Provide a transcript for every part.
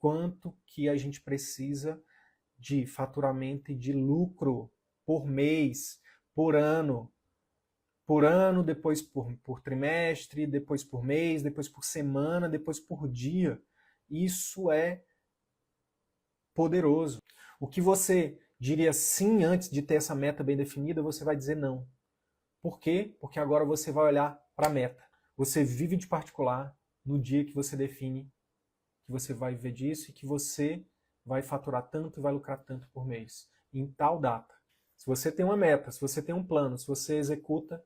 quanto que a gente precisa de faturamento e de lucro por mês, por ano, depois por trimestre, depois por mês, depois por semana, depois por dia. Isso é poderoso. O que você diria sim antes de ter essa meta bem definida, você vai dizer não. Por quê? Porque agora você vai olhar para a meta. Você vive de particular no dia que você define que você vai viver disso e que você vai faturar tanto e vai lucrar tanto por mês, em tal data. Se você tem uma meta, se você tem um plano, se você executa,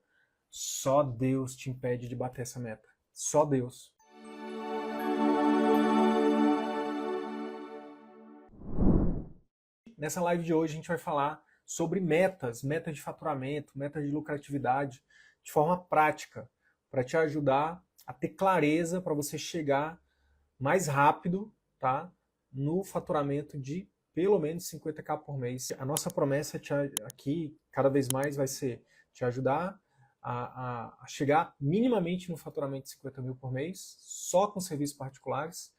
só Deus te impede de bater essa meta. Só Deus. Nessa live de hoje a gente vai falar sobre metas, metas de faturamento, metas de lucratividade, de forma prática, para te ajudar a ter clareza para você chegar mais rápido, tá, no faturamento de pelo menos 50k por mês. A nossa promessa aqui, cada vez mais, vai ser te ajudar a chegar minimamente no faturamento de 50 mil por mês, só com serviços particulares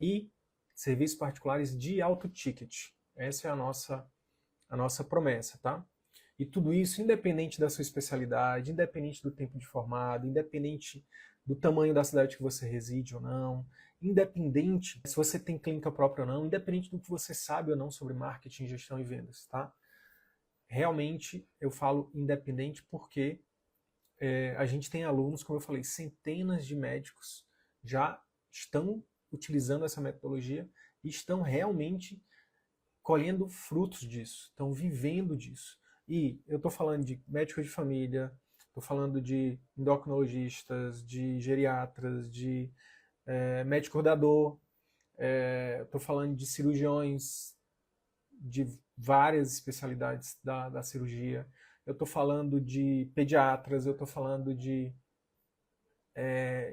e serviços particulares de alto ticket. Essa é a nossa promessa, tá? E tudo isso independente da sua especialidade, independente do tempo de formado, independente do tamanho da cidade que você reside ou não, independente se você tem clínica própria ou não, independente do que você sabe ou não sobre marketing, gestão e vendas, tá? Realmente eu falo independente porque a gente tem alunos, como eu falei, centenas de médicos já estão utilizando essa metodologia e estão realmente colhendo frutos disso, estão vivendo disso. E eu estou falando de médicos de família, estou falando de endocrinologistas, de geriatras, de médico da dor, estou falando de cirurgiões de várias especialidades da cirurgia, eu estou falando de pediatras, eu estou falando de,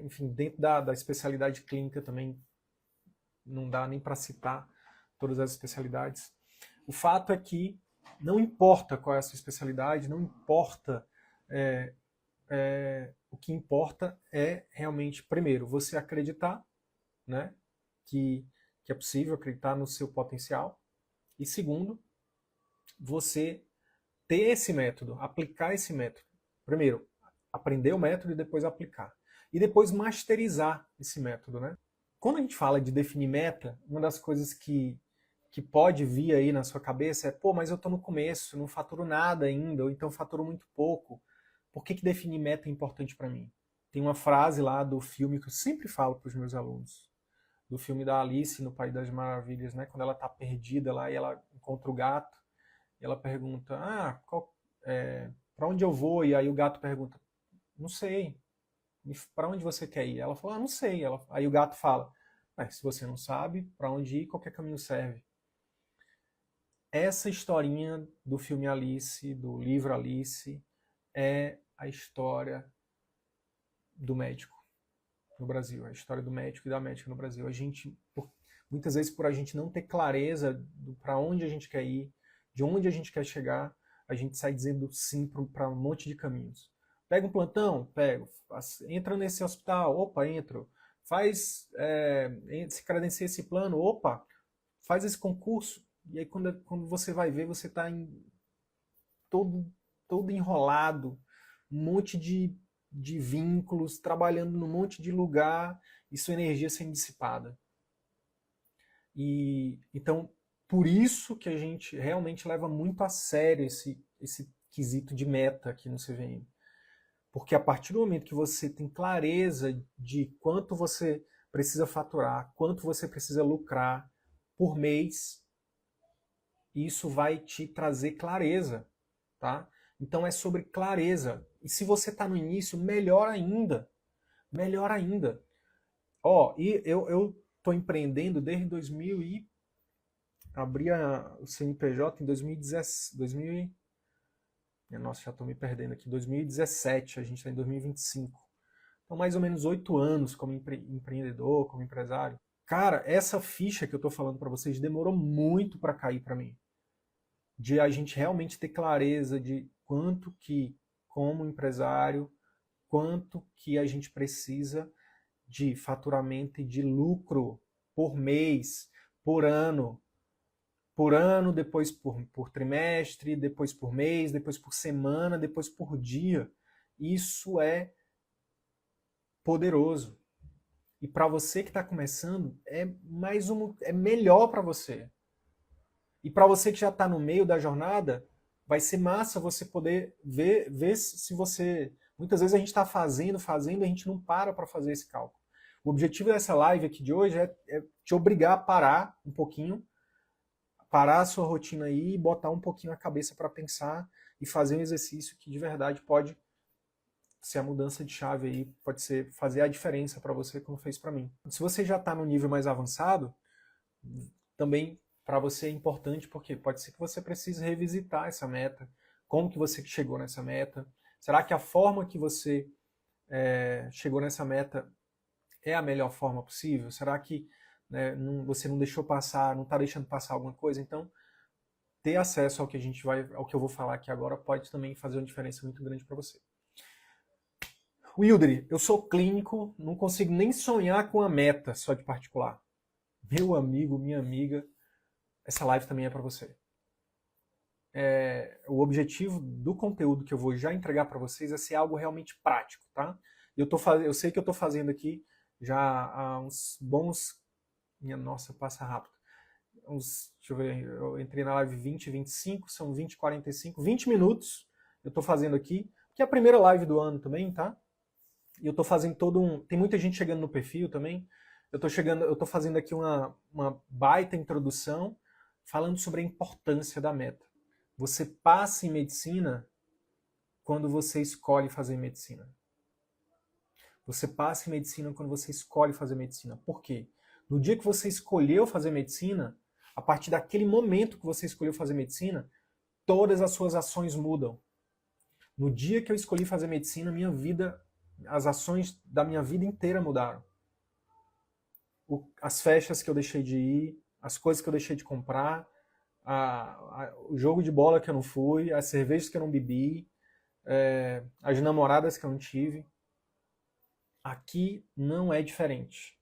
enfim, dentro da especialidade clínica também, não dá nem para citar todas as especialidades. O fato é que não importa qual é a sua especialidade, não importa, o que importa é realmente, primeiro, você acreditar, né, que é possível, acreditar no seu potencial, e segundo, você ter esse método, aplicar esse método. Primeiro, aprender o método e depois aplicar. E depois masterizar esse método, né? Quando a gente fala de definir meta, uma das coisas que pode vir aí na sua cabeça é, pô, mas eu estou no começo, não faturo nada ainda, ou então faturo muito pouco. Por que definir meta é importante para mim? Tem uma frase lá do filme que eu sempre falo para os meus alunos, do filme da Alice no País das Maravilhas, né? Quando ela está perdida lá e ela encontra o gato, e ela pergunta, para onde eu vou? E aí o gato pergunta, não sei, para onde você quer ir? Ela fala, não sei. Aí o gato fala, se você não sabe para onde ir, qualquer caminho serve. Essa historinha do filme Alice, do livro Alice, é a história do médico no Brasil, a história do médico e da médica no Brasil. A gente, muitas vezes, por a gente não ter clareza para onde a gente quer ir, de onde a gente quer chegar, a gente sai dizendo sim para um monte de caminhos. Pega um plantão? Pego. Entra nesse hospital? Opa, entro. Se credencia esse plano? Opa, faz esse concurso. E aí quando você vai ver, você está todo enrolado, um monte de vínculos, trabalhando num monte de lugar e sua energia sendo dissipada. E então, por isso que a gente realmente leva muito a sério esse quesito de meta aqui no CVM. Porque a partir do momento que você tem clareza de quanto você precisa faturar, quanto você precisa lucrar por mês, isso vai te trazer clareza, tá? Então é sobre clareza. E se você está no início, melhor ainda. Melhor ainda. E eu estou empreendendo desde 2000 e abri o CNPJ em 2017. Nossa, já estou me perdendo aqui. 2017, a gente está em 2025. Então, mais ou menos 8 anos como empreendedor, como empresário. Cara, essa ficha que eu estou falando para vocês demorou muito para cair para mim. De a gente realmente ter clareza de quanto que, como empresário, quanto que a gente precisa de faturamento e de lucro por mês, por ano, depois por trimestre, depois por mês, depois por semana, depois por dia. Isso é poderoso. E para você que está começando, é melhor para você. E para você que já está no meio da jornada, vai ser massa você poder ver se você... Muitas vezes a gente está fazendo, e a gente não para fazer esse cálculo. O objetivo dessa live aqui de hoje é te obrigar a parar um pouquinho, parar a sua rotina aí e botar um pouquinho a cabeça para pensar e fazer um exercício que de verdade pode ser a mudança de chave aí, pode ser fazer a diferença para você como fez para mim. Se você já está no nível mais avançado, também para você é importante porque pode ser que você precise revisitar essa meta, como que você chegou nessa meta, será que a forma que você chegou nessa meta é a melhor forma possível? Será que você não deixou passar, não está deixando passar alguma coisa? Então, ter acesso ao que ao que eu vou falar aqui agora pode também fazer uma diferença muito grande para você. Wildry, eu sou clínico, não consigo nem sonhar com a meta só de particular. Meu amigo, minha amiga, essa live também é para você. O objetivo do conteúdo que eu vou já entregar para vocês é ser algo realmente prático, tá? Eu sei que eu estou fazendo aqui já há uns bons... Minha nossa, passa rápido. Deixa eu ver, eu entrei na live 20, 25, são 20, 45, 20 minutos eu estou fazendo aqui, que é a primeira live do ano também, tá? E eu estou fazendo tem muita gente chegando no perfil também. Eu estou fazendo aqui uma baita introdução falando sobre a importância da meta. Você passa em medicina quando você escolhe fazer medicina. Você passa em medicina quando você escolhe fazer medicina. Por quê? No dia que você escolheu fazer medicina, a partir daquele momento que você escolheu fazer medicina, todas as suas ações mudam. No dia que eu escolhi fazer medicina, as ações da minha vida inteira mudaram. As festas que eu deixei de ir, as coisas que eu deixei de comprar, o jogo de bola que eu não fui, as cervejas que eu não bebi, as namoradas que eu não tive. Aqui não é diferente.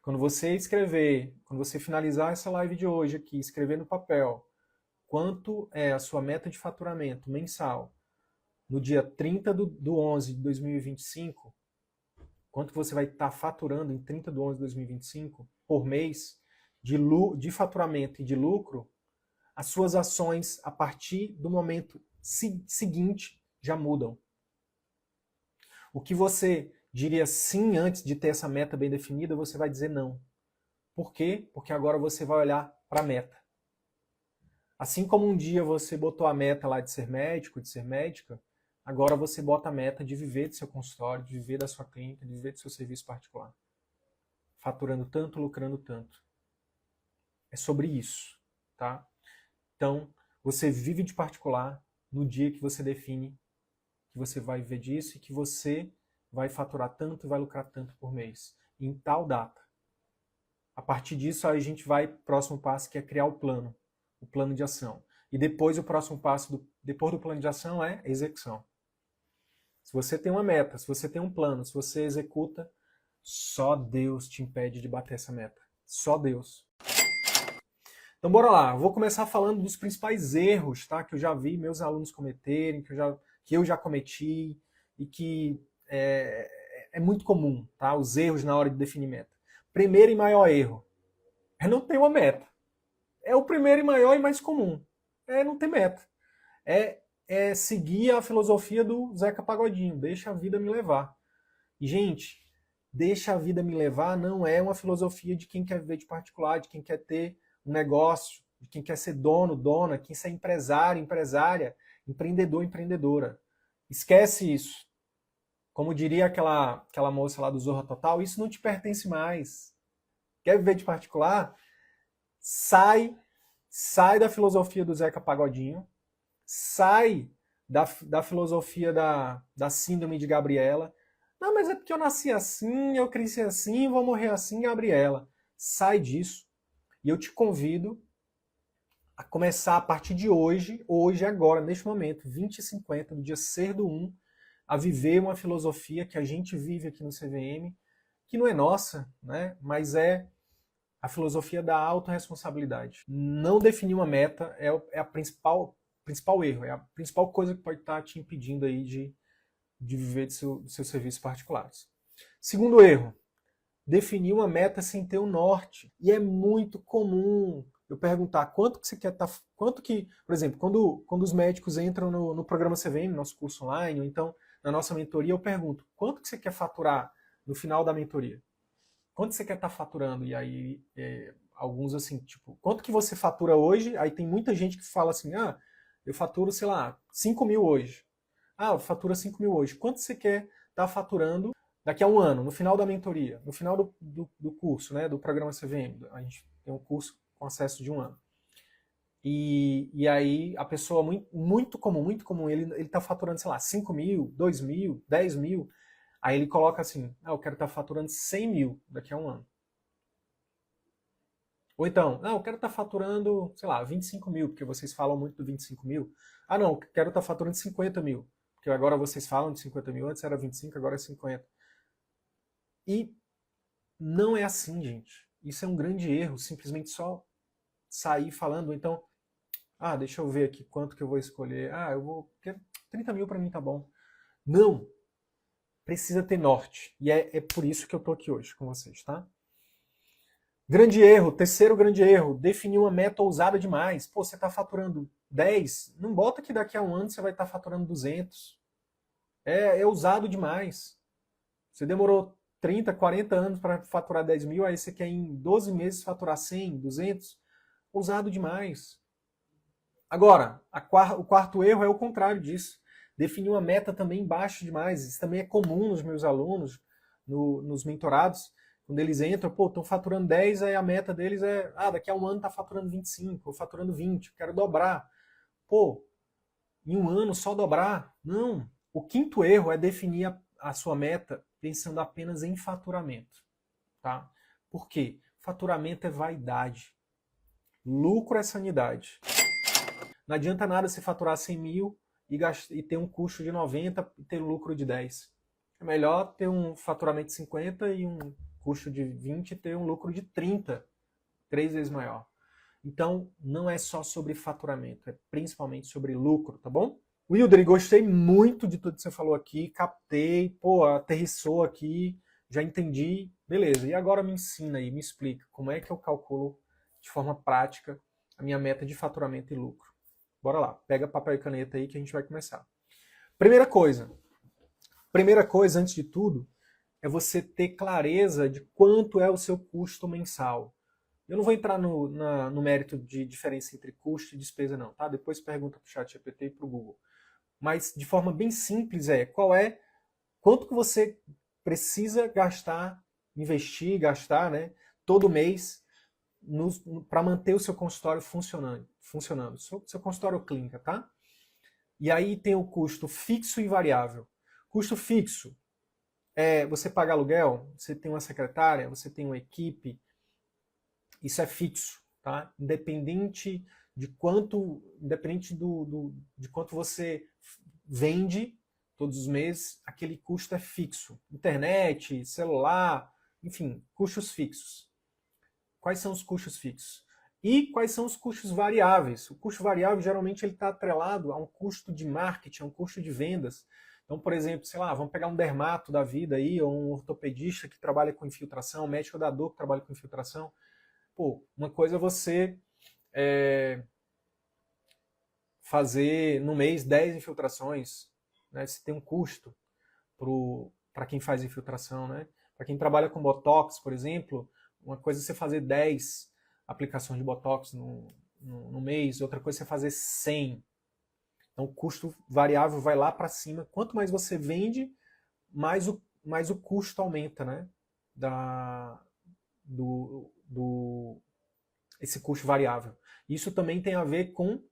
Quando você finalizar essa live de hoje aqui, escrever no papel quanto é a sua meta de faturamento mensal no dia 30 de 11 de 2025, quanto você vai estar faturando em 30 de 11 de 2025 por mês de faturamento e de lucro, as suas ações a partir do momento seguinte já mudam. O que você diria sim antes de ter essa meta bem definida, você vai dizer não. Por quê? Porque agora você vai olhar para a meta. Assim como um dia você botou a meta lá de ser médico, de ser médica, agora você bota a meta de viver do seu consultório, de viver da sua clínica, de viver do seu serviço particular. Faturando tanto, lucrando tanto. É sobre isso, tá? Então, você vive de particular no dia que você define que você vai viver disso e que você vai faturar tanto e vai lucrar tanto por mês, em tal data. A partir disso, aí a gente vai para o próximo passo, que é criar o plano de ação. E depois o próximo passo, depois do plano de ação, é execução. Se você tem uma meta, se você tem um plano, se você executa, só Deus te impede de bater essa meta. Só Deus. Então bora lá, eu vou começar falando dos principais erros, tá, que eu já vi meus alunos cometerem, que eu já cometi e que é muito comum, tá, os erros na hora de definir meta. Primeiro e maior erro, é não ter uma meta. É o primeiro e maior e mais comum. É não ter meta. É seguir a filosofia do Zeca Pagodinho, deixa a vida me levar. E, gente, deixa a vida me levar não é uma filosofia de quem quer viver de particular, de quem quer ter um negócio, de quem quer ser dono, dona, quem quer ser empresário, empresária, empreendedor, empreendedora. Esquece isso. Como diria aquela moça lá do Zorra Total, isso não te pertence mais. Quer viver de particular? Sai da filosofia do Zeca Pagodinho, sai da filosofia da síndrome de Gabriela. Não, mas é porque eu nasci assim, eu cresci assim, vou morrer assim, Gabriela. Sai disso. E eu te convido a começar a partir de hoje, agora, neste momento, 20h50, no dia 6/1, a viver uma filosofia que a gente vive aqui no CVM, que não é nossa, né? Mas é A filosofia da autorresponsabilidade. Não definir uma meta é a principal erro, é a principal coisa que pode estar te impedindo aí de viver de seus serviços particulares. Segundo erro, definir uma meta sem ter um norte. E é muito comum eu perguntar quanto que você quer estar... por exemplo, quando os médicos entram no programa CVM, nosso curso online, ou então na nossa mentoria, eu pergunto, quanto que você quer faturar no final da mentoria? Quanto você quer estar faturando? E aí, alguns assim, tipo, quanto que você fatura hoje? Aí tem muita gente que fala assim, eu faturo, sei lá, 5 mil hoje. Eu faturo 5 mil hoje. Quanto você quer estar faturando daqui a um ano, no final da mentoria, no final do curso, né, do programa CVM? A gente tem um curso com acesso de um ano. E aí a pessoa, muito comum, ele está faturando, sei lá, 5 mil, 2 mil, 10 mil. Aí ele coloca assim, eu quero estar faturando 100 mil daqui a um ano. Ou então, eu quero estar faturando, sei lá, 25 mil, porque vocês falam muito do 25 mil. Não, quero estar faturando 50 mil, porque agora vocês falam de 50 mil, antes era 25, agora é 50. E não é assim, gente. Isso é um grande erro, simplesmente só sair falando, então, deixa eu ver aqui quanto que eu vou escolher. Eu vou... 30 mil para mim tá bom. Não! Precisa ter norte. E é por isso que eu tô aqui hoje com vocês, tá? Grande erro, terceiro grande erro, definir uma meta ousada demais. Pô, você tá faturando 10, não bota que daqui a um ano você vai estar faturando 200. É ousado demais. Você demorou 30, 40 anos para faturar 10 mil, aí você quer em 12 meses faturar 100, 200. Ousado demais. Agora, o quarto erro é o contrário disso. Definir uma meta também baixa demais. Isso também é comum nos meus alunos, nos mentorados. Quando eles entram, estão faturando 10, aí a meta deles é, daqui a um ano está faturando 25, ou faturando 20, eu quero dobrar. Em um ano só dobrar? Não. O quinto erro é definir a sua meta pensando apenas em faturamento. Tá? Por quê? Faturamento é vaidade. Lucro é sanidade. Não adianta nada você faturar 100 mil e ter um custo de 90 e ter um lucro de 10. É melhor ter um faturamento de 50 e um custo de 20 e ter um lucro de 30, 3 vezes maior. Então, não é só sobre faturamento, é principalmente sobre lucro, tá bom? Wilder, gostei muito de tudo que você falou aqui, captei, aterrissou aqui, já entendi, beleza. E agora me ensina aí, me explica como é que eu calculo de forma prática a minha meta de faturamento e lucro. Bora lá, pega papel e caneta aí que a gente vai começar. Primeira coisa, antes de tudo, é você ter clareza de quanto é o seu custo mensal. Eu não vou entrar no mérito de diferença entre custo e despesa não, tá? Depois pergunta para o ChatGPT e para o Google. Mas de forma bem simples quanto que você precisa gastar, gastar, né, todo mês para manter o seu consultório funcionando. Seu consultório clínica, tá? E aí tem o custo fixo e variável. Custo fixo é você paga aluguel, você tem uma secretária, você tem uma equipe, isso é fixo, tá? Independente de quanto você vende todos os meses, aquele custo é fixo. Internet, celular, enfim, custos fixos. Quais são os custos fixos? E quais são os custos variáveis? O custo variável, geralmente, ele está atrelado a um custo de marketing, a um custo de vendas. Então, por exemplo, sei lá, vamos pegar um dermato da vida aí, ou um ortopedista que trabalha com infiltração, um médico da dor que trabalha com infiltração. Uma coisa é você fazer no mês 10 infiltrações, né? Você tem um custo para quem faz infiltração, né? Para quem trabalha com Botox, por exemplo, uma coisa é você fazer 10 aplicações de Botox no mês, outra coisa é você fazer 100. Então o custo variável vai lá para cima. Quanto mais você vende, mais o custo aumenta, né? Esse custo variável. Isso também tem a ver com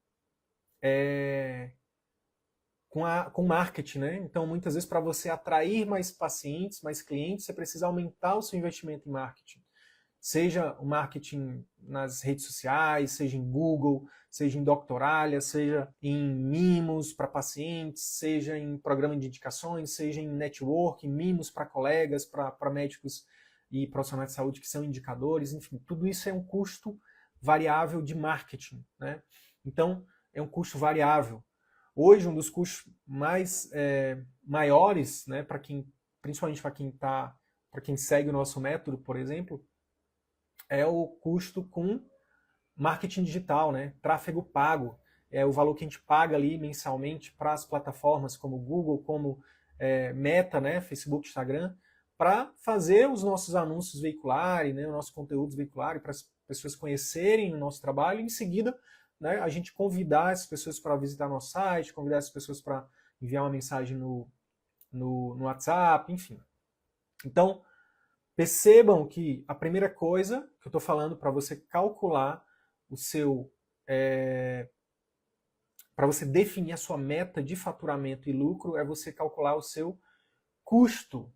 marketing, né? Então, muitas vezes, para você atrair mais pacientes, mais clientes, você precisa aumentar o seu investimento em marketing. Seja o marketing nas redes sociais, seja em Google, seja em Doctoralha, seja em mimos para pacientes, seja em programa de indicações, seja em networking, mimos para colegas, para médicos e profissionais de saúde que são indicadores, enfim, tudo isso é um custo variável de marketing, né? Então, é um custo variável. Hoje, um dos custos mais maiores, né, principalmente para quem segue o nosso método, por exemplo, é o custo com marketing digital, né? Tráfego pago. É o valor que a gente paga ali mensalmente para as plataformas como Google, como Meta, né? Facebook, Instagram, para fazer os nossos anúncios veicularem, né? Os nossos conteúdos veicularem, para as pessoas conhecerem o nosso trabalho e em seguida, né, a gente convidar as pessoas para visitar nosso site, convidar as pessoas para enviar uma mensagem no WhatsApp, enfim. Então, percebam que a primeira coisa que eu estou falando para você calcular o seu... para você definir a sua meta de faturamento e lucro é você calcular o seu custo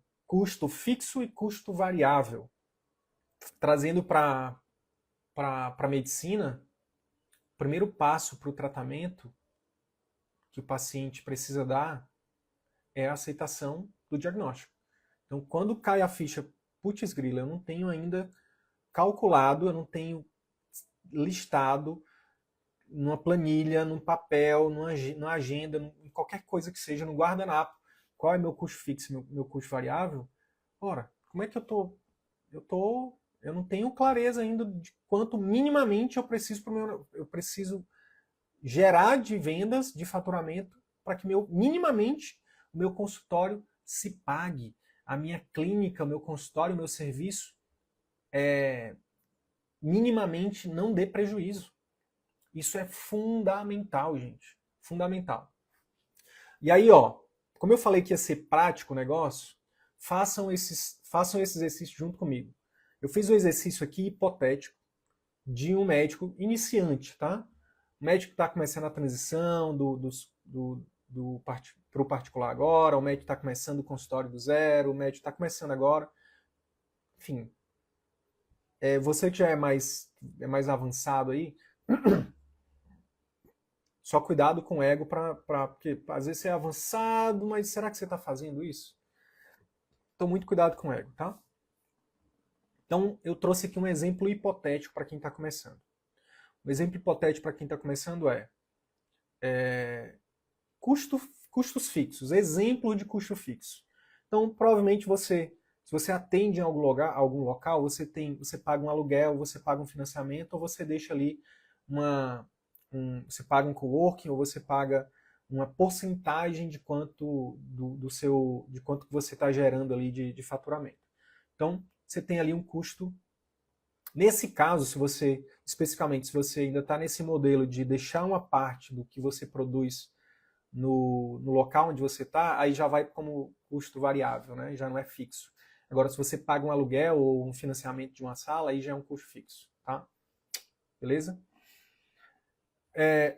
fixo e custo variável. Trazendo para a medicina, o primeiro passo para o tratamento que o paciente precisa dar é a aceitação do diagnóstico. Então, quando cai a ficha, putz grila, eu não tenho ainda calculado, eu não tenho listado numa planilha, num papel, numa agenda, em qualquer coisa que seja, no guardanapo, qual é meu custo fixo, meu custo variável. Ora, como é que eu não tenho clareza ainda de quanto minimamente eu preciso gerar de vendas, de faturamento, para que minimamente o meu consultório se pague. A minha clínica, o meu consultório, o meu serviço, minimamente não dê prejuízo. Isso é fundamental, gente. Fundamental. E aí, ó, como eu falei que ia ser prático o negócio, façam esse exercício junto comigo. Eu fiz um exercício aqui hipotético de um médico iniciante, tá? O médico está começando a transição para o particular agora, o médico está começando o consultório do zero, o médico está começando agora. Enfim, você que já é mais avançado aí, só cuidado com o ego, porque às vezes você é avançado, mas será que você está fazendo isso? Então, muito cuidado com o ego, tá? Então, eu trouxe aqui um exemplo hipotético para quem está começando. Um exemplo hipotético para quem está começando custos fixos, exemplo de custo fixo. Então, provavelmente se você atende em algum local, você paga um aluguel, você paga um financiamento, ou você deixa ali você paga um coworking, ou você paga uma porcentagem de quanto de quanto que você está gerando ali de faturamento. Então, você tem ali um custo. Nesse caso, especificamente, se você ainda está nesse modelo de deixar uma parte do que você produz no local onde você está, aí já vai como custo variável, né? Já não é fixo. Agora, se você paga um aluguel ou um financiamento de uma sala, aí já é um custo fixo, tá? Beleza?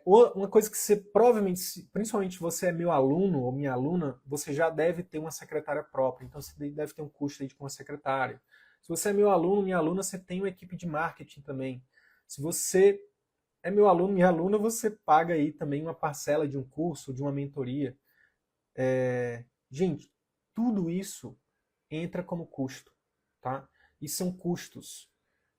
Uma coisa que você provavelmente, principalmente se você é meu aluno ou minha aluna, você já deve ter uma secretária própria, então você deve ter um custo aí com uma secretária. Se você é meu aluno, minha aluna, você tem uma equipe de marketing também. Se você é meu aluno, minha aluna, você paga aí também uma parcela de um curso, de uma mentoria. Gente, tudo isso entra como custo, tá? E são custos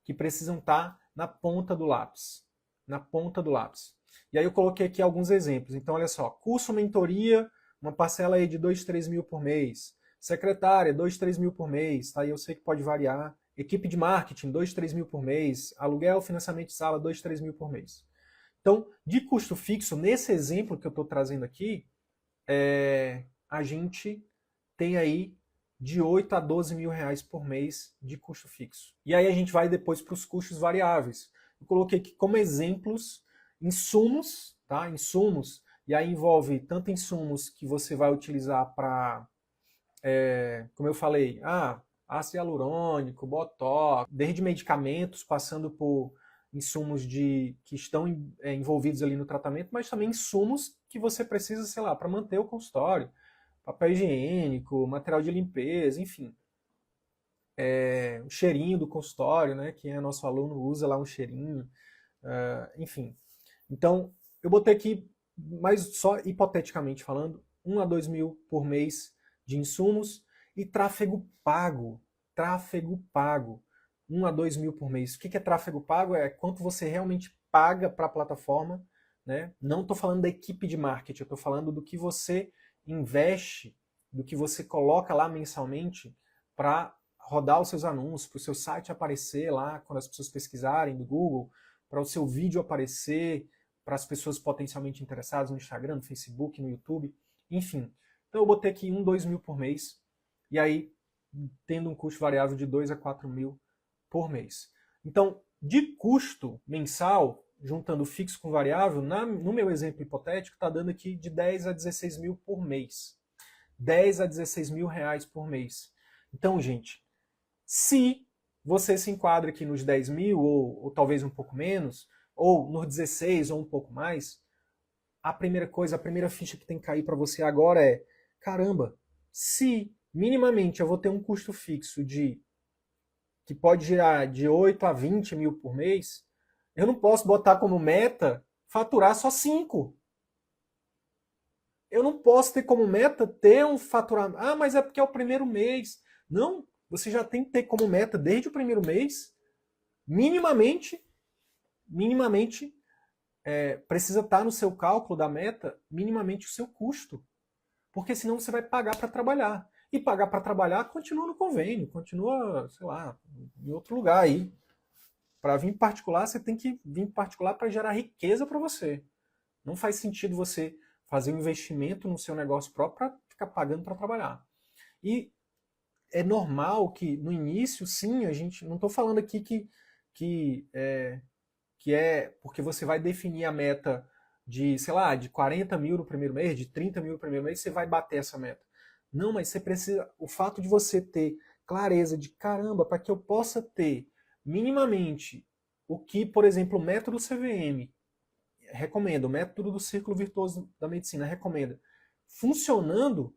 que precisam estar na ponta do lápis. Na ponta do lápis. E aí eu coloquei aqui alguns exemplos. Então, olha só, curso, mentoria, uma parcela aí de 2, 3 mil por mês. Secretária, 2, 3 mil por mês, tá? E eu sei que pode variar. Equipe de marketing, 2, 3 mil por mês. Aluguel, financiamento de sala, 2, 3 mil por mês. Então, de custo fixo, nesse exemplo que eu estou trazendo aqui, a gente tem aí de 8 a 12 mil reais por mês de custo fixo. E aí a gente vai depois para os custos variáveis. Eu coloquei aqui como exemplos insumos, tá? Insumos, e aí envolve tanto insumos que você vai utilizar para, como eu falei, ácido hialurônico, botox, desde medicamentos, passando por insumos que estão envolvidos ali no tratamento, mas também insumos que você precisa, sei lá, para manter o consultório, papel higiênico, material de limpeza, enfim. O cheirinho do consultório, né? Quem é nosso aluno usa lá um cheirinho, enfim. Então, eu botei aqui, mas só hipoteticamente falando, 1 a 2 mil por mês de insumos e tráfego pago. tráfego pago. 1 a 2 mil por mês. O que é tráfego pago? É quanto você realmente paga para a plataforma, né? Não estou falando da equipe de marketing, eu estou falando do que você investe, do que você coloca lá mensalmente para rodar os seus anúncios, para o seu site aparecer lá quando as pessoas pesquisarem do Google, para o seu vídeo aparecer, para as pessoas potencialmente interessadas no Instagram, no Facebook, no YouTube, enfim. Então eu botei aqui 1, 2 mil por mês, e aí tendo um custo variável de 2 a 4 mil por mês. Então, de custo mensal, juntando fixo com variável, no meu exemplo hipotético, está dando aqui de 10 a 16 mil por mês. 10 a 16 mil reais por mês. Então, gente, se você se enquadra aqui nos 10 mil, ou talvez um pouco menos, ou nos 16 ou um pouco mais, a primeira coisa, a primeira ficha que tem que cair para você agora é, caramba, se minimamente eu vou ter um custo fixo que pode girar de 8 a 20 mil por mês, eu não posso botar como meta faturar só 5. Eu não posso ter como meta ter um faturamento. Ah, mas é porque é o primeiro mês. Não, você já tem que ter como meta desde o primeiro mês, minimamente, precisa estar no seu cálculo da meta, minimamente o seu custo. Porque senão você vai pagar para trabalhar. E pagar para trabalhar continua no convênio, continua, sei lá, em outro lugar aí. Para vir em particular, você tem que vir em particular para gerar riqueza para você. Não faz sentido você fazer um investimento no seu negócio próprio para ficar pagando para trabalhar. E é normal que no início, sim, a gente. Não estou falando aqui que é porque você vai definir a meta de, sei lá, de 40 mil no primeiro mês, de 30 mil no primeiro mês, você vai bater essa meta. Não, mas você precisa. O fato de você ter clareza de caramba, para que eu possa ter minimamente o que, por exemplo, o método CVM recomenda, o método do círculo virtuoso da medicina recomenda, funcionando,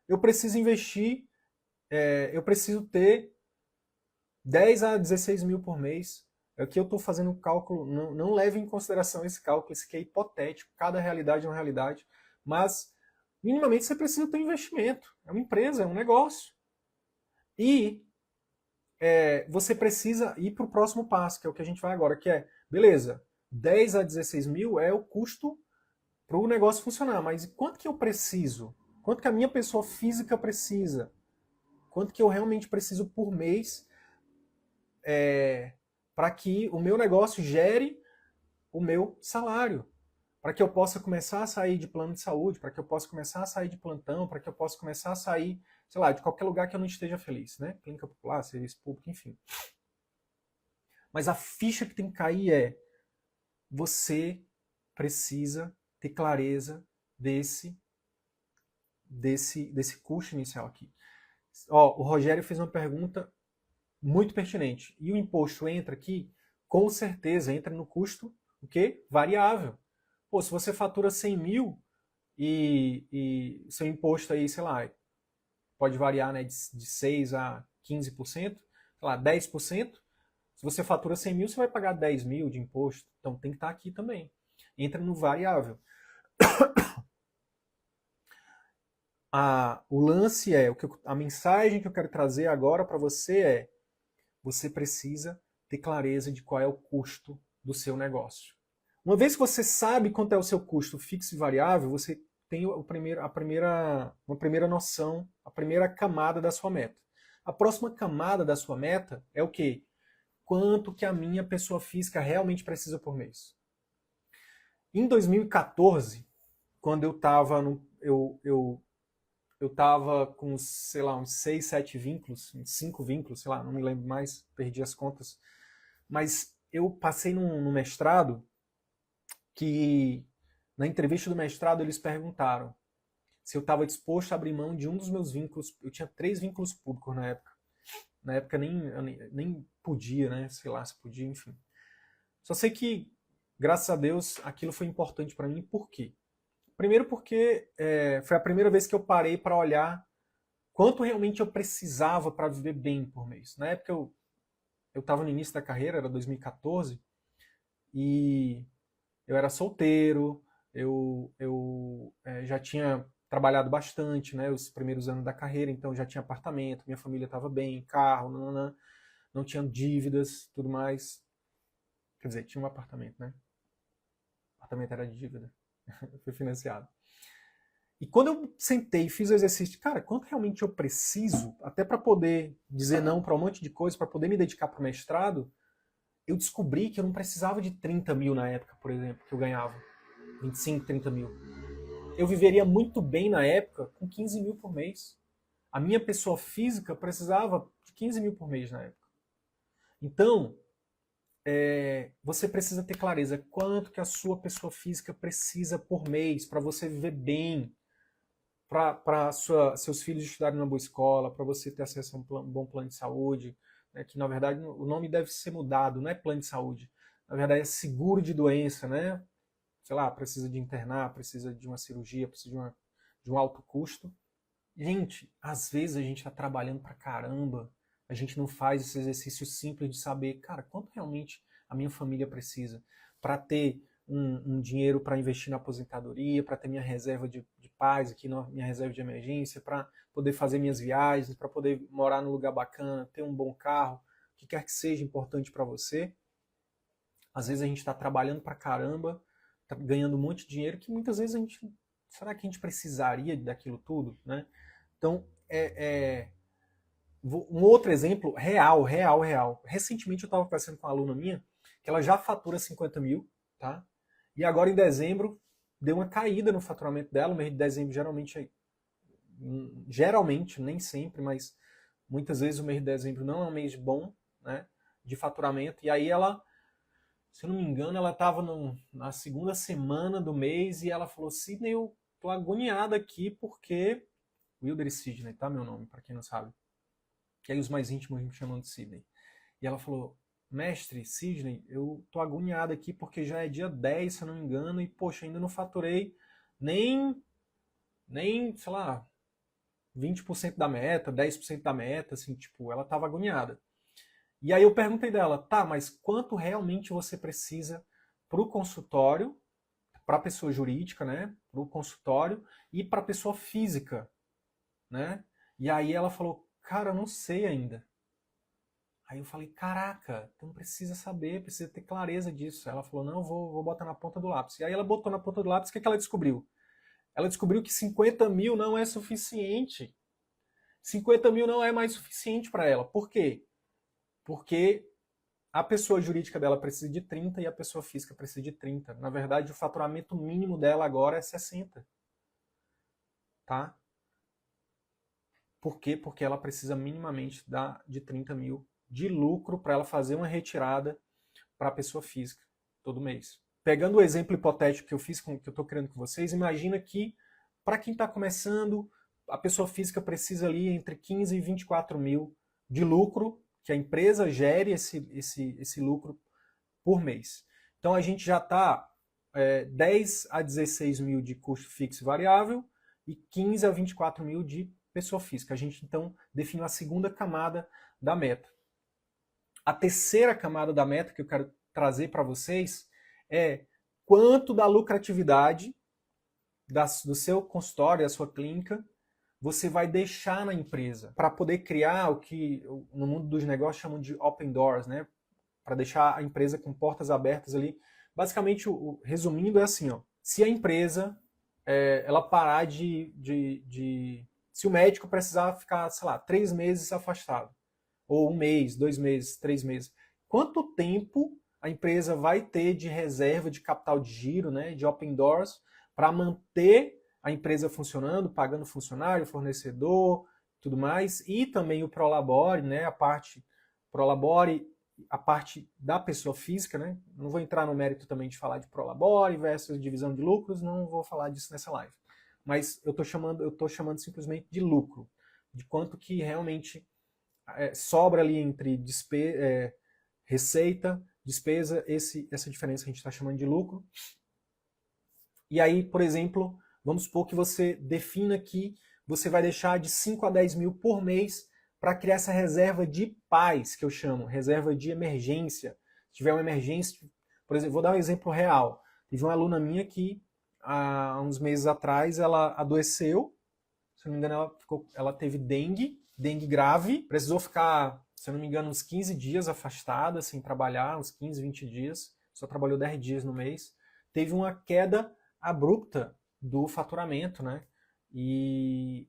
eu preciso investir, eu preciso ter 10 a 16 mil por mês. É que eu estou fazendo um cálculo, não leve em consideração esse cálculo, esse que é hipotético, cada realidade é uma realidade, mas minimamente você precisa ter um investimento, é uma empresa, é um negócio. E você precisa ir para o próximo passo, que é o que a gente vai agora, que é, beleza, 10 a 16 mil é o custo para o negócio funcionar, mas quanto que eu preciso? Quanto que a minha pessoa física precisa? Quanto que eu realmente preciso por mês para que o meu negócio gere o meu salário? Para que eu possa começar a sair de plano de saúde, para que eu possa começar a sair de plantão, para que eu possa começar a sair, sei lá, de qualquer lugar que eu não esteja feliz, né? Clínica popular, serviço público, enfim. Mas a ficha que tem que cair é: você precisa ter clareza desse custo inicial aqui. Ó, o Rogério fez uma pergunta muito pertinente. E o imposto entra aqui? Com certeza, entra no custo, o quê? Variável. Pô, se você fatura 100 mil e seu imposto aí, sei lá, pode variar, né, de 6 a 15%, sei lá, 10%. Se você fatura 100 mil, você vai pagar 10 mil de imposto. Então tem que estar aqui também. Entra no variável. O lance é, a mensagem que eu quero trazer agora para você é: você precisa ter clareza de qual é o custo do seu negócio. Uma vez que você sabe quanto é o seu custo fixo e variável, você tem uma primeira noção, a primeira camada da sua meta. A próxima camada da sua meta é o quê? Quanto que a minha pessoa física realmente precisa por mês. Em 2014, quando eu estava eu tava com, sei lá, uns 6, 7 vínculos, uns 5 vínculos, sei lá, não me lembro mais, perdi as contas. Mas eu passei num mestrado que, na entrevista do mestrado, eles perguntaram se eu estava disposto a abrir mão de um dos meus vínculos. Eu tinha 3 vínculos públicos na época. Na época nem podia, né? Sei lá se podia, enfim. Só sei que, graças a Deus, aquilo foi importante para mim. Por quê? Primeiro porque foi a primeira vez que eu parei para olhar quanto realmente eu precisava para viver bem por mês. Na época eu estava no início da carreira, era 2014, e eu era solteiro, eu já tinha trabalhado bastante, né, os primeiros anos da carreira, então já tinha apartamento, minha família estava bem, carro, não tinha dívidas, tudo mais. Quer dizer, tinha um apartamento, né? O apartamento era de dívida, foi financiado. E quando eu sentei e fiz o exercício de, cara, quanto realmente eu preciso, até para poder dizer não para um monte de coisa, para poder me dedicar para o mestrado, eu descobri que eu não precisava de 30 mil na época, por exemplo, que eu ganhava. 25, 30 mil. Eu viveria muito bem na época com 15 mil por mês. A minha pessoa física precisava de 15 mil por mês na época. Então, você precisa ter clareza quanto que a sua pessoa física precisa por mês para você viver bem, para seus filhos estudarem numa boa escola, para você ter acesso a um bom plano de saúde, né, que na verdade o nome deve ser mudado, não é plano de saúde, na verdade é seguro de doença, né? Sei lá, precisa de internar, precisa de uma cirurgia, precisa de um alto custo. Gente, às vezes a gente está trabalhando pra caramba, a gente não faz esse exercício simples de saber, cara, quanto realmente a minha família precisa para ter um dinheiro para investir na aposentadoria, para ter minha reserva de paz aqui, minha reserva de emergência, para poder fazer minhas viagens, para poder morar num lugar bacana, ter um bom carro, o que quer que seja importante para você. Às vezes a gente está trabalhando pra caramba, tá ganhando um monte de dinheiro que muitas vezes será que a gente precisaria daquilo tudo, né? Então, um outro exemplo real. Recentemente eu estava conversando com uma aluna minha que ela já fatura 50 mil, tá? E agora em dezembro deu uma caída no faturamento dela. O mês de dezembro geralmente, nem sempre, mas muitas vezes o mês de dezembro não é um mês bom, né, de faturamento. E aí ela, se eu não me engano, ela estava na segunda semana do mês e ela falou: Sidney, eu tô agoniada aqui porque... Wilder e Sidney, tá? Meu nome, para quem não sabe. Que aí os mais íntimos me chamam de Sidney. E ela falou: mestre, Sidney, eu tô agoniada aqui porque já é dia 10, se eu não me engano, e poxa, ainda não faturei nem sei lá, 20% da meta, 10% da meta, assim, tipo, ela tava agoniada. E aí eu perguntei dela: tá, mas quanto realmente você precisa pro consultório, para pessoa jurídica, né, pro consultório, e para pessoa física, né? E aí ela falou: cara, eu não sei ainda. Aí eu falei: caraca, então precisa saber, precisa ter clareza disso. Ela falou: não, vou botar na ponta do lápis. E aí ela botou na ponta do lápis, o que ela descobriu? Ela descobriu que 50 mil não é suficiente. 50 mil não é mais suficiente para ela. Por quê? Porque a pessoa jurídica dela precisa de 30 e a pessoa física precisa de 30. Na verdade, o faturamento mínimo dela agora é 60. Tá? Por quê? Porque ela precisa minimamente de 30 mil de lucro para ela fazer uma retirada para a pessoa física todo mês. Pegando o exemplo hipotético que eu fiz, que eu estou criando com vocês, imagina que para quem está começando, a pessoa física precisa ali entre 15 e 24 mil de lucro, que a empresa gere esse lucro por mês. Então a gente já está 10 a 16 mil de custo fixo e variável e 15 a 24 mil de pessoa física. A gente então definiu a segunda camada da meta. A terceira camada da meta que eu quero trazer para vocês é quanto da lucratividade do seu consultório, da sua clínica, você vai deixar na empresa para poder criar o que no mundo dos negócios chamam de open doors, né? Para deixar a empresa com portas abertas ali. Basicamente, resumindo, é assim, ó, se a empresa ela parar se o médico precisar ficar, sei lá, 3 meses afastado, ou 1 mês, 2 meses, 3 meses, quanto tempo a empresa vai ter de reserva de capital de giro, né, de open doors, para manter a empresa funcionando, pagando funcionário, fornecedor, tudo mais, e também o Prolabore, né, a parte Prolabore, a parte da pessoa física, né? Não vou entrar no mérito também de falar de Prolabore versus divisão de lucros, não vou falar disso nessa live. Mas eu estou chamando simplesmente de lucro, de quanto que realmente sobra ali entre receita, despesa, essa diferença que a gente está chamando de lucro. E aí, por exemplo, vamos supor que você defina que você vai deixar de 5 a 10 mil por mês para criar essa reserva de paz, que eu chamo, reserva de emergência. Se tiver uma emergência, por exemplo, vou dar um exemplo real. Tive uma aluna minha que há uns meses atrás, ela adoeceu. Se eu não me engano, ela teve dengue grave. Precisou ficar, se eu não me engano, uns 15 dias afastada, sem trabalhar, uns 15, 20 dias. Só trabalhou 10 dias no mês. Teve uma queda abrupta do faturamento, né? E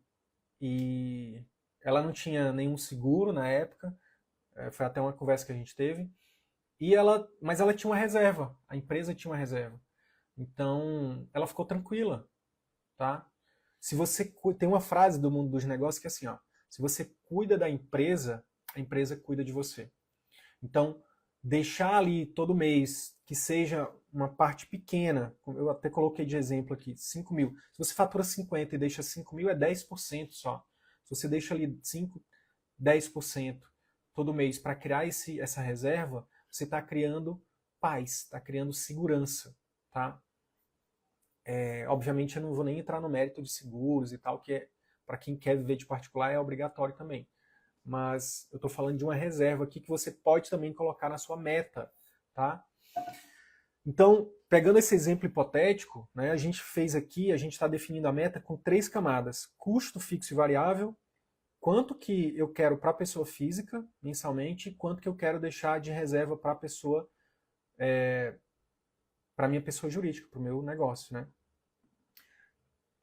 ela não tinha nenhum seguro na época. Foi até uma conversa que a gente teve. Mas ela tinha uma reserva. A empresa tinha uma reserva. Então, ela ficou tranquila, tá? Se você tem uma frase do mundo dos negócios que é assim, ó, se você cuida da empresa, a empresa cuida de você. Então, deixar ali todo mês que seja uma parte pequena, eu até coloquei de exemplo aqui, 5 mil. Se você fatura 50 e deixa 5 mil, é 10% só. Se você deixa ali 5, 10% todo mês para criar essa reserva, você está criando paz, está criando segurança, tá? Obviamente eu não vou nem entrar no mérito de seguros e tal, que para quem quer viver de particular é obrigatório também. Mas eu estou falando de uma reserva aqui que você pode também colocar na sua meta, tá? Então, pegando esse exemplo hipotético, né, a gente está definindo a meta com 3 camadas: custo fixo e variável, quanto que eu quero para a pessoa física mensalmente, e quanto que eu quero deixar de reserva para a pessoa, para a minha pessoa jurídica, para o meu negócio, né?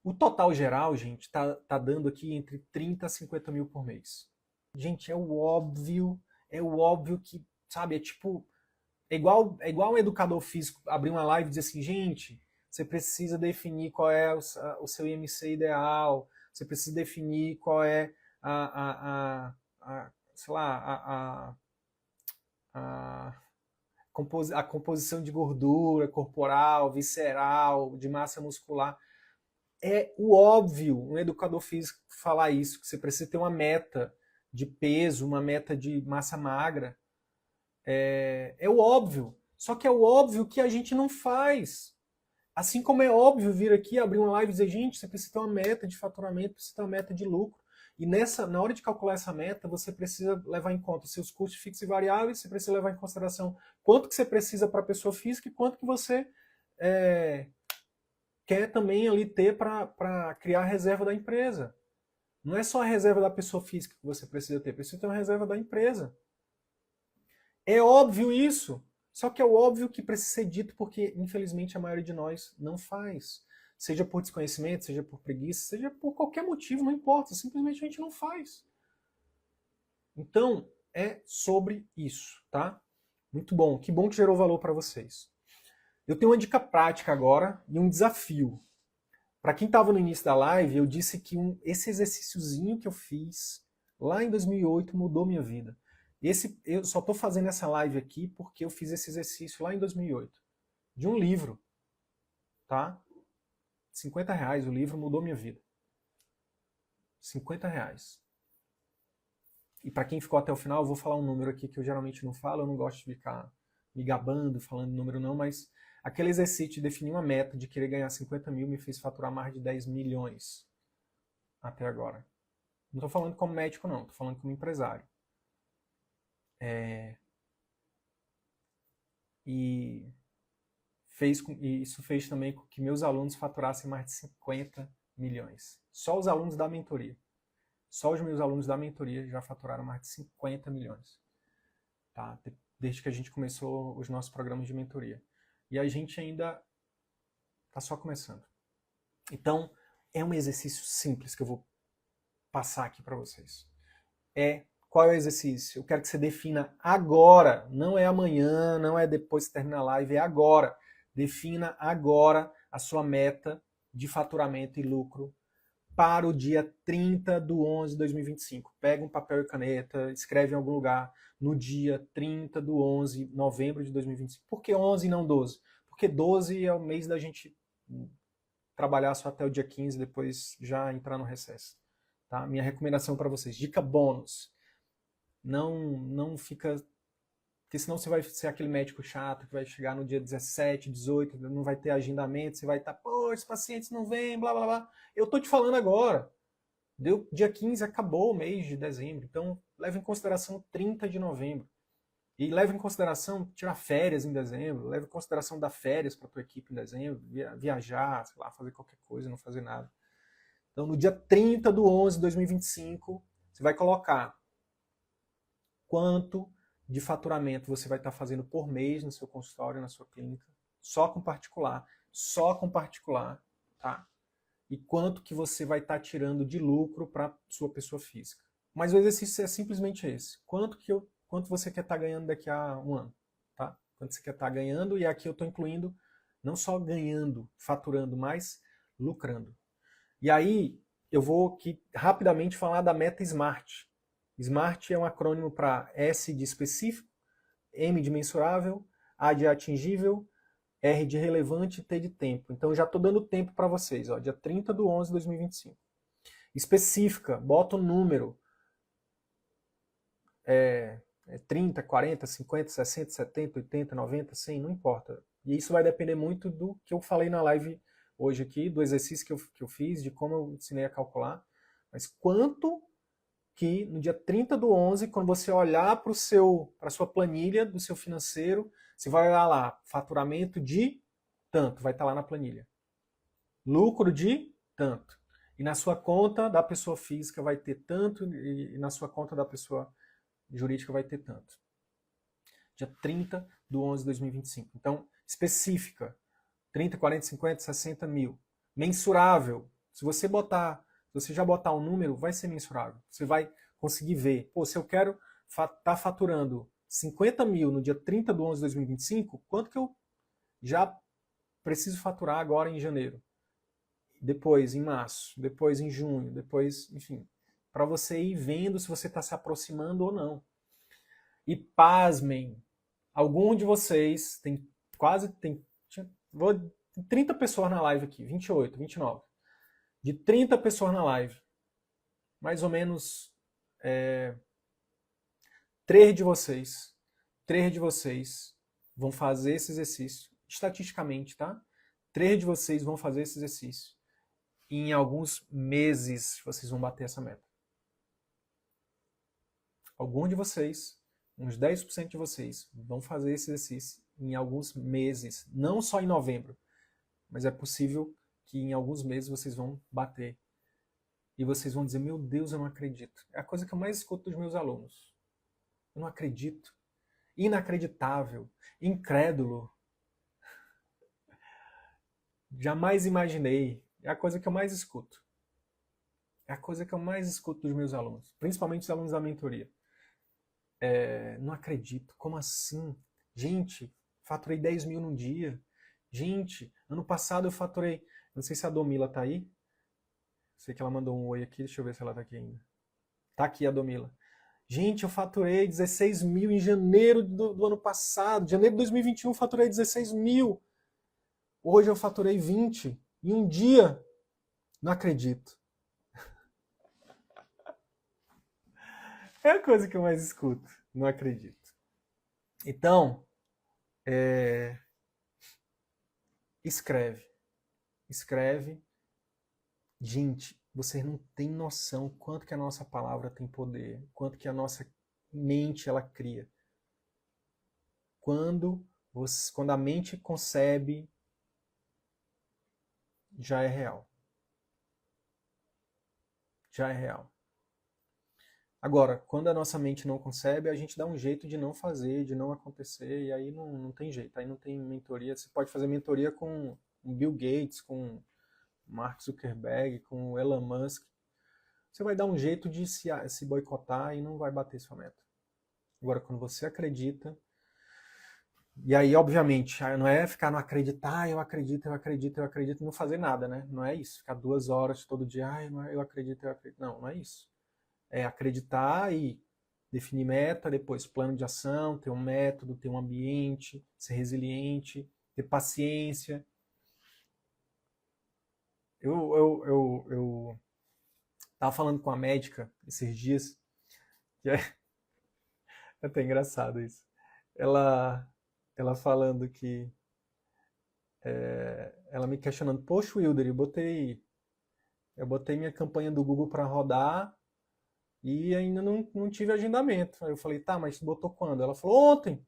O total geral, gente, tá dando aqui entre 30 a 50 mil por mês. Gente, é o óbvio que, sabe, é igual um educador físico abrir uma live e dizer assim, gente, você precisa definir qual é o seu IMC ideal, você precisa definir qual é sei lá, a composição de gordura corporal, visceral, de massa muscular. É o óbvio um educador físico falar isso, que você precisa ter uma meta de peso, uma meta de massa magra. É o óbvio. Só que é o óbvio que a gente não faz. Assim como é óbvio vir aqui, abrir uma live e dizer, gente, você precisa ter uma meta de faturamento, precisa ter uma meta de lucro. E na hora de calcular essa meta, você precisa levar em conta seus custos fixos e variáveis, você precisa levar em consideração quanto que você precisa para a pessoa física e quanto que você quer também ali ter para criar a reserva da empresa. Não é só a reserva da pessoa física que você precisa ter uma reserva da empresa. É óbvio isso, só que é óbvio que precisa ser dito porque, infelizmente, a maioria de nós não faz. Seja por desconhecimento, seja por preguiça, seja por qualquer motivo, não importa, simplesmente a gente não faz. Então, é sobre isso, tá? Muito bom, que bom que gerou valor para vocês. Eu tenho uma dica prática agora e um desafio. Para quem estava no início da live, eu disse que esse exercíciozinho que eu fiz lá em 2008 mudou minha vida. Eu só estou fazendo essa live aqui porque eu fiz esse exercício lá em 2008. De um livro, tá? R$50, o livro mudou minha vida. R$50. E para quem ficou até o final, eu vou falar um número aqui que eu geralmente não falo, eu não gosto de ficar me gabando, falando número não, mas aquele exercício de definir uma meta de querer ganhar 50 mil me fez faturar mais de 10 milhões até agora. Não estou falando como médico não, estou falando como empresário. E isso fez também com que meus alunos faturassem mais de 50 milhões. Só os alunos da mentoria. Só os meus alunos da mentoria já faturaram mais de 50 milhões. Tá? Desde que a gente começou os nossos programas de mentoria. E a gente ainda está só começando. Então, é um exercício simples que eu vou passar aqui para vocês. Qual é o exercício? Eu quero que você defina agora, não é amanhã, não é depois que terminar a live, é agora. Defina agora a sua meta de faturamento e lucro para o dia 30/11/2025. Pega um papel e caneta, escreve em algum lugar no dia 30/11, novembro de 2025. Por que 11 e não 12? Porque 12 é o mês da gente trabalhar só até o dia 15, depois já entrar no recesso. Tá? Minha recomendação para vocês, dica bônus. Não fica... Porque senão você vai ser aquele médico chato que vai chegar no dia 17, 18, não vai ter agendamento, você vai estar, pô, os pacientes não vêm, blá, blá, blá. Eu tô te falando agora. Dia 15 acabou o mês de dezembro, então leve em consideração 30 de novembro. E leve em consideração tirar férias em dezembro, leve em consideração dar férias para a tua equipe em dezembro, viajar, sei lá, fazer qualquer coisa, não fazer nada. Então, no dia 30/11/2025, você vai colocar quanto de faturamento você vai estar fazendo por mês no seu consultório, na sua clínica, só com particular, tá? E quanto que você vai estar tirando de lucro para sua pessoa física. Mas o exercício é simplesmente esse. Quanto você quer estar ganhando daqui a um ano, tá? Quanto você quer estar ganhando, e aqui eu estou incluindo não só ganhando, faturando, mas lucrando. E aí eu vou aqui rapidamente falar da meta SMART. SMART é um acrônimo para S de específico, M de mensurável, A de atingível, R de relevante e T de tempo. Então eu já estou dando tempo para vocês, ó, dia 30/11/2025. Específica, bota o número. 30, 40, 50, 60, 70, 80, 90, 100, não importa. E isso vai depender muito do que eu falei na live hoje aqui, do exercício que eu fiz, de como eu ensinei a calcular. Mas quanto que no dia 30/11, quando você olhar para a sua planilha do seu financeiro, você vai olhar lá, faturamento de tanto, vai estar lá na planilha. Lucro de tanto. E na sua conta da pessoa física vai ter tanto, e na sua conta da pessoa jurídica vai ter tanto. Dia 30/11/2025. Então, específica, 30, 40, 50, 60 mil. Mensurável, se você já botar um número, vai ser mensurável. Você vai conseguir ver, pô, se eu quero estar faturando 50 mil no dia 30/11/2025, quanto que eu já preciso faturar agora em janeiro? Depois em março, depois em junho, depois, enfim, para você ir vendo se você está se aproximando ou não. E pasmem, algum de vocês, tem 30 pessoas na live aqui, 28, 29. De 30 pessoas na live, mais ou menos 3 de vocês vão fazer esse exercício, estatisticamente, tá? 3 de vocês vão fazer esse exercício. E em alguns meses vocês vão bater essa meta. Algum de vocês, uns 10% de vocês, vão fazer esse exercício em alguns meses. Não só em novembro, mas é possível que em alguns meses vocês vão bater. E vocês vão dizer, meu Deus, eu não acredito. É a coisa que eu mais escuto dos meus alunos. Eu não acredito. Inacreditável. Incrédulo. Jamais imaginei. É a coisa que eu mais escuto. É a coisa que eu mais escuto dos meus alunos. Principalmente os alunos da mentoria. Não acredito. Como assim? Gente, faturei 10 mil num dia. Gente, ano passado eu faturei... Não sei se a Domila tá aí. Sei que ela mandou um oi aqui. Deixa eu ver se ela tá aqui ainda. Tá aqui a Domila. Gente, eu faturei 16 mil em janeiro do ano passado. Janeiro de 2021 eu faturei 16 mil. Hoje eu faturei 20. Em um dia. Não acredito. É a coisa que eu mais escuto. Não acredito. Então, escreve. Escreve. Gente, vocês não têm noção quanto que a nossa palavra tem poder, quanto que a nossa mente ela cria. Quando a mente concebe, já é real. Já é real. Agora, quando a nossa mente não concebe, a gente dá um jeito de não fazer, de não acontecer, e aí não tem jeito, aí não tem mentoria. Você pode fazer mentoria com o Bill Gates, com Mark Zuckerberg, com Elon Musk. Você vai dar um jeito de se boicotar e não vai bater sua meta. Agora, quando você acredita, e aí, obviamente, não é ficar no acreditar, eu acredito, e não fazer nada, né? Não é isso. Ficar 2 horas todo dia, eu acredito. Não, não é isso. É acreditar e definir meta, depois plano de ação, ter um método, ter um ambiente, ser resiliente, ter paciência. Eu tava falando com a médica esses dias, que é até engraçado isso. Ela falando que ela me questionando, poxa, Wilder, eu botei minha campanha do Google para rodar e ainda não tive agendamento. Aí eu falei, tá, mas tu botou quando? Ela falou, ontem.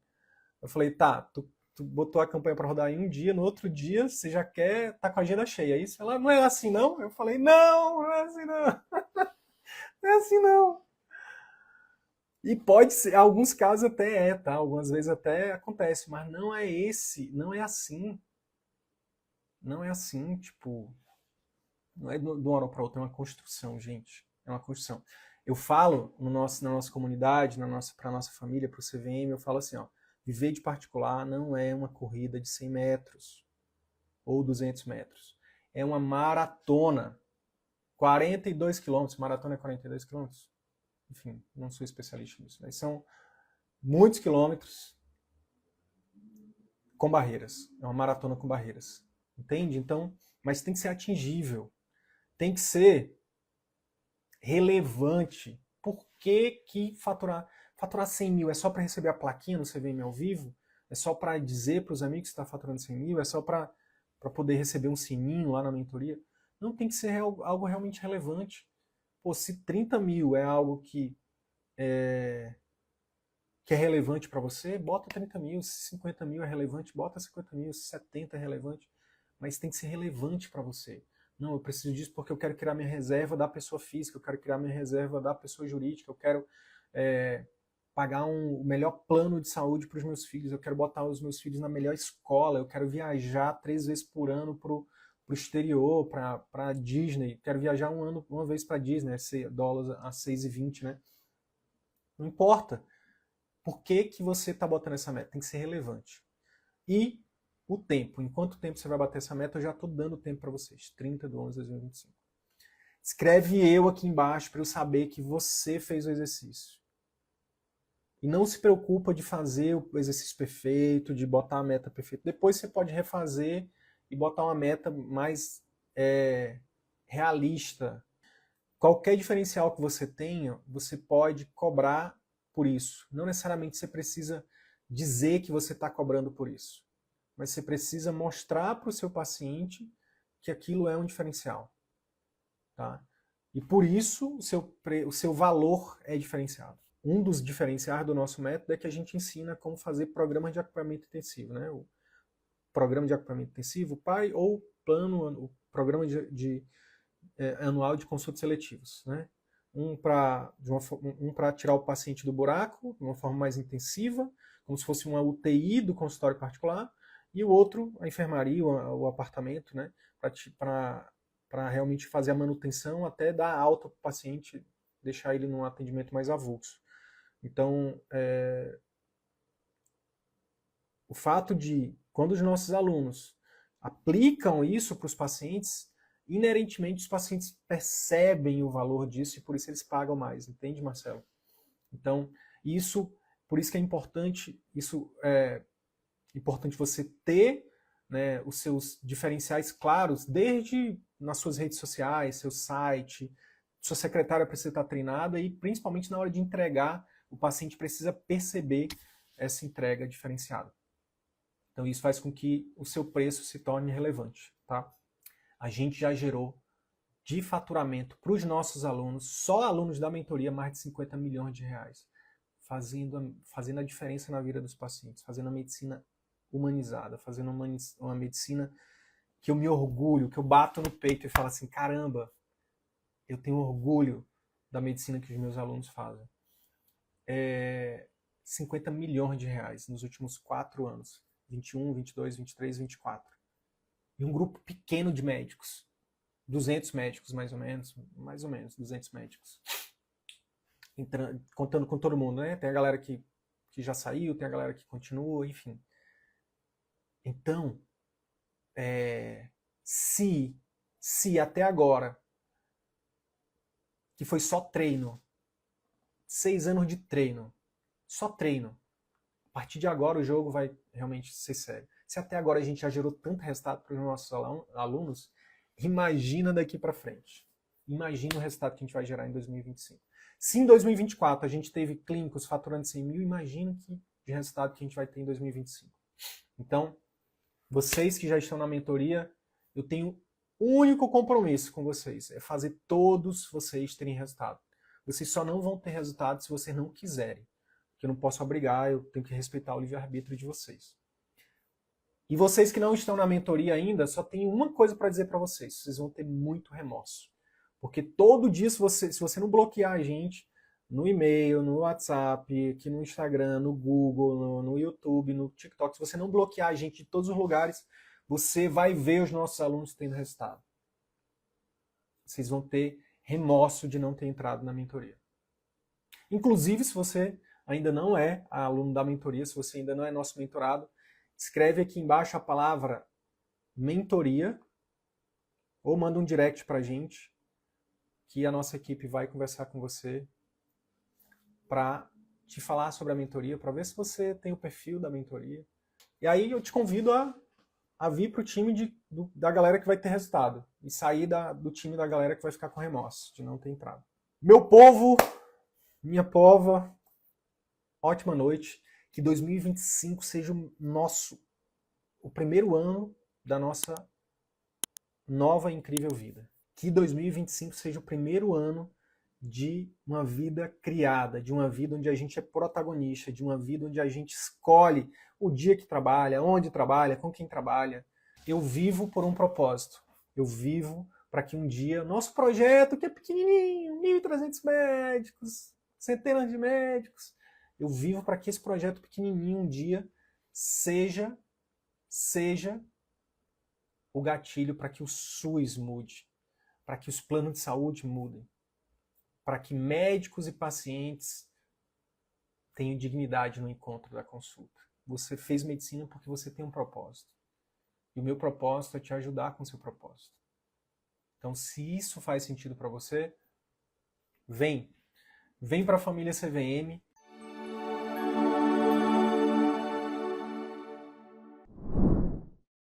Eu falei, tá, tu botou a campanha para rodar em um dia, no outro dia você já quer tá com a agenda cheia, é isso? Ela, não é assim não? Eu falei, não é assim não. Não é assim não. E pode ser, em alguns casos até tá? Algumas vezes até acontece, mas não é esse, não é assim. Não é assim, tipo, não é de uma hora para outra, é uma construção, gente. É uma construção. Eu falo na nossa comunidade, para a nossa família, para o CVM, eu falo assim, ó, viver de particular não é uma corrida de 100 metros ou 200 metros. É uma maratona. 42 quilômetros, maratona é 42 quilômetros? Enfim, não sou especialista nisso, mas são muitos quilômetros com barreiras. É uma maratona com barreiras. Entende? Então, mas tem que ser atingível. Tem que ser relevante. Por que faturar 100 mil? É só para receber a plaquinha no CVM ao vivo? É só para dizer para os amigos que está faturando 100 mil? É só para poder receber um sininho lá na mentoria? Não, tem que ser algo realmente relevante. Pô, se 30 mil é algo que é relevante para você, bota 30 mil. Se 50 mil é relevante, bota 50 mil. Se 70 é relevante. Mas tem que ser relevante para você. Não, eu preciso disso porque eu quero criar minha reserva da pessoa física, eu quero criar minha reserva da pessoa jurídica, eu quero pagar o melhor plano de saúde para os meus filhos, eu quero botar os meus filhos na melhor escola, eu quero viajar 3 vezes por ano para o exterior, para Disney, quero viajar uma vez para Disney, dólares a 6,20, né? Não importa. Por que você está botando essa meta? Tem que ser relevante. E o tempo. Em quanto tempo você vai bater essa meta? Eu já estou dando tempo para vocês. 30/11/2025. Escreve eu aqui embaixo para eu saber que você fez o exercício. E não se preocupa de fazer o exercício perfeito, de botar a meta perfeita. Depois você pode refazer e botar uma meta mais realista. Qualquer diferencial que você tenha, você pode cobrar por isso. Não necessariamente você precisa dizer que você está cobrando por isso. Mas você precisa mostrar para o seu paciente que aquilo é um diferencial. Tá? E por isso o seu valor é diferenciado. Um dos diferenciais do nosso método é que a gente ensina como fazer programas de acompanhamento intensivo. Né? O programa de acompanhamento intensivo, PAI, ou o programa anual de consultas seletivos. Né? Um para tirar o paciente do buraco de uma forma mais intensiva, como se fosse uma UTI do consultório particular, e o outro, a enfermaria, o apartamento, né, para realmente fazer a manutenção até dar alta para o paciente, deixar ele num atendimento mais avulso. Então, o fato de, quando os nossos alunos aplicam isso para os pacientes, inerentemente os pacientes percebem o valor disso e por isso eles pagam mais, entende, Marcelo? Então, por isso que é importante, importante você ter, né, os seus diferenciais claros, desde nas suas redes sociais, seu site, sua secretária precisa estar treinada e principalmente na hora de entregar, o paciente precisa perceber essa entrega diferenciada. Então isso faz com que o seu preço se torne relevante. Tá? A gente já gerou de faturamento para os nossos alunos, só alunos da mentoria, mais de 50 milhões de reais, fazendo a diferença na vida dos pacientes, fazendo a medicina humanizada, fazendo uma medicina que eu me orgulho, que eu bato no peito e falo assim, caramba, eu tenho orgulho da medicina que os meus alunos fazem. 50 milhões de reais nos últimos 4 anos, 21, 22, 23, 24. E um grupo pequeno de médicos, 200 médicos mais ou menos 200 médicos, contando com todo mundo, né? Tem a galera que já saiu, tem a galera que continua, enfim. Então, se até agora, que foi só treino, 6 anos de treino, só treino, a partir de agora o jogo vai realmente ser sério. Se até agora a gente já gerou tanto resultado para os nossos alunos, imagina daqui para frente. Imagina o resultado que a gente vai gerar em 2025. Se em 2024 a gente teve clínicos faturando 100 mil, imagina de resultado que a gente vai ter em 2025. Então, vocês que já estão na mentoria, eu tenho um único compromisso com vocês, é fazer todos vocês terem resultado. Vocês só não vão ter resultado se vocês não quiserem. Porque eu não posso obrigar, eu tenho que respeitar o livre-arbítrio de vocês. E vocês que não estão na mentoria ainda, só tenho uma coisa para dizer para vocês. Vocês vão ter muito remorso. Porque todo dia, se você não bloquear a gente no e-mail, no WhatsApp, aqui no Instagram, no Google, no YouTube, no TikTok, se você não bloquear a gente de todos os lugares, você vai ver os nossos alunos tendo resultado. Vocês vão ter remorso de não ter entrado na mentoria. Inclusive, se você ainda não é aluno da mentoria, se você ainda não é nosso mentorado, escreve aqui embaixo a palavra mentoria ou manda um direct pra gente que a nossa equipe vai conversar com você para te falar sobre a mentoria, para ver se você tem o perfil da mentoria. E aí eu te convido a vir para o time da galera que vai ter resultado e sair do time da galera que vai ficar com remorso de não ter entrado. Meu povo, minha pova, ótima noite. Que 2025 seja o primeiro ano da nossa nova e incrível vida. Que 2025 seja o primeiro ano de uma vida criada, de uma vida onde a gente é protagonista, de uma vida onde a gente escolhe o dia que trabalha, onde trabalha, com quem trabalha. Eu vivo por um propósito. Eu vivo para que um dia nosso projeto, que é pequenininho, 1.300 médicos, centenas de médicos, eu vivo para que esse projeto pequenininho um dia seja o gatilho para que o SUS mude, para que os planos de saúde mudem, para que médicos e pacientes tenham dignidade no encontro da consulta. Você fez medicina porque você tem um propósito. E o meu propósito é te ajudar com o seu propósito. Então, se isso faz sentido para você, vem para a família CVM.